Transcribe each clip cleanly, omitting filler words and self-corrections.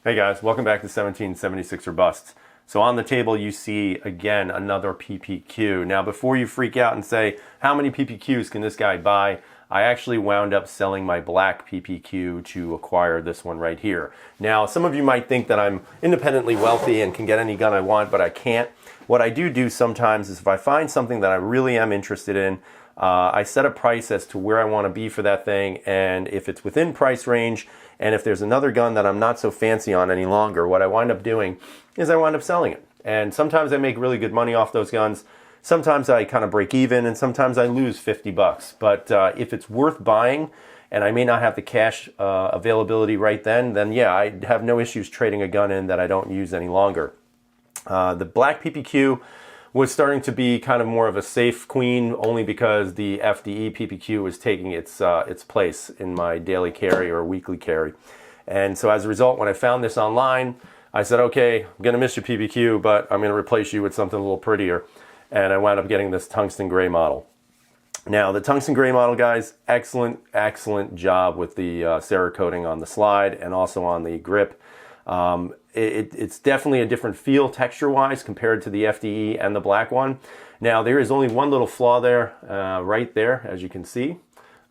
Hey guys, welcome back to 1776 or Busts. So on the table you see, again, another PPQ. Now before you freak out and say, how many PPQs can this guy buy? I actually wound up selling my black PPQ to acquire this one right here. Now some of you might think that I'm independently wealthy and can get any gun I want, but I can't. What I do sometimes is if I find something that I really am interested in, I set a price as to where I want to be for that thing, and if it's within price range, and if there's another gun that I'm not so fancy on any longer, what I wind up doing is I wind up selling it. And sometimes I make really good money off those guns. Sometimes I kind of break even, and sometimes I lose 50 bucks. But if it's worth buying, and I may not have the cash availability right then yeah, I have no issues trading a gun in that I don't use any longer. The black PPQ was starting to be kind of more of a safe queen, only because the FDE PPQ was taking its place in my daily carry or weekly carry. And so as a result, when I found this online, I said, okay, I'm gonna miss your PPQ, but I'm gonna replace you with something a little prettier. And I wound up getting this tungsten gray model. Now the tungsten gray model, guys, excellent job with the Cerakoting on the slide and also on the grip. It's definitely a different feel texture-wise compared to the FDE and the black one. Now there is only one little flaw there, right there, as you can see.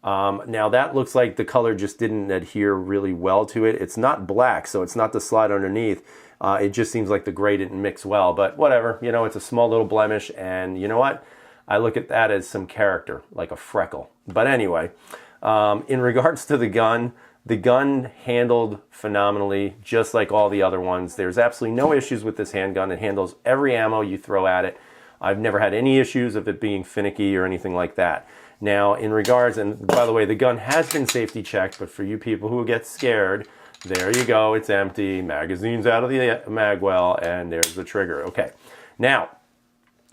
Now that looks like the color just didn't adhere really well to it. It's not black, so it's not the slide underneath. It just seems like the gray didn't mix well, but whatever. You know, it's a small little blemish, and you know what? I look at that as some character, like a freckle. But anyway, in regards to the gun handled phenomenally, just like all the other ones. There's absolutely no issues with this handgun. It handles every ammo you throw at it. I've never had any issues of it being finicky or anything like that. Now, in regards, and by the way, the gun has been safety checked, but for you people who get scared, there you go, it's empty, magazine's out of the mag well, and there's the trigger. Okay, now,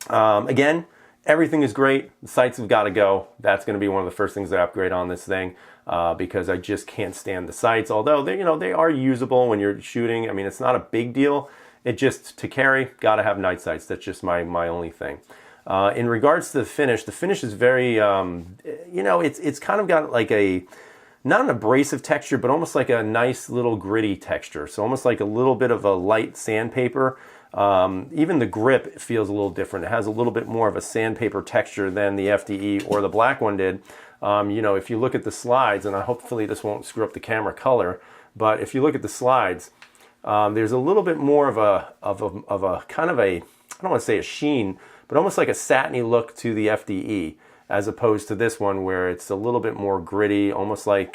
again, everything is great. The sights have got to go. That's going to be one of the first things I upgrade on this thing, because I just can't stand the sights. Although they are usable when you're shooting. I mean, it's not a big deal. It just, to carry, got to have night sights. That's just my only thing. In regards to the finish is very, it's kind of got like not an abrasive texture, but almost like a nice little gritty texture. So almost like a little bit of a light sandpaper. Even the grip feels a little different. It has a little bit more of a sandpaper texture than the FDE or the black one did. If you look at the slides, and hopefully this won't screw up the camera color, but if you look at the slides, there's a little bit more of a kind of a, I don't want to say a sheen, but almost like a satiny look to the FDE, as opposed to this one where it's a little bit more gritty, almost like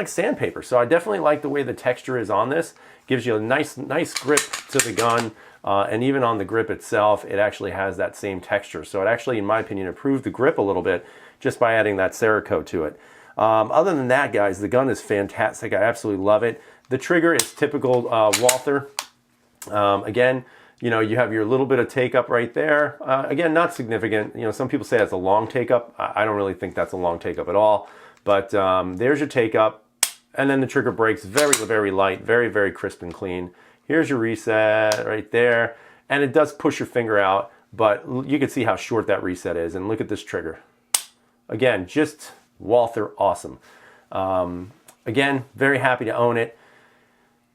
sandpaper. So I definitely like the way the texture is on this. Gives you a nice grip to the gun, and even on the grip itself, it actually has that same texture. So it actually, in my opinion, improved the grip a little bit just by adding that Cerakote to it. Other than that, guys, the gun is fantastic. I absolutely love it. The trigger is typical Walther. Again, you have your little bit of take up right there. Again, not significant. Some people say that's a long take up. I don't really think that's a long take up at all. But there's your take up. And then the trigger breaks very light, very crisp and clean. Here's your reset right there. And it does push your finger out, but you can see how short that reset is. And look at this trigger. Again, just Walther awesome. Again, very happy to own it.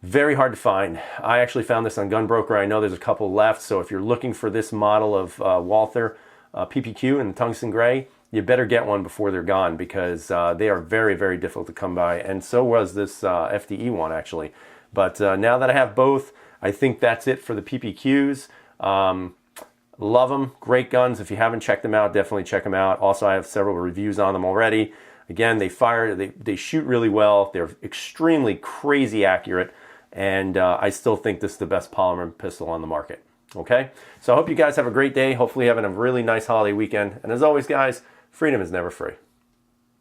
Very hard to find. I actually found this on Gunbroker. I know there's a couple left, so if you're looking for this model of Walther PPQ in the tungsten gray, you better get one before they're gone, because they are very difficult to come by, and so was this FDE one actually. But now that I have both, I think that's it for the PPQs. Love them, great guns. If you haven't checked them out, definitely check them out. Also, I have several reviews on them already. Again, they shoot really well. They're extremely crazy accurate. And I still think this is the best polymer pistol on the market. Okay? So I hope you guys have a great day. Hopefully you're having a really nice holiday weekend. And as always, guys, freedom is never free.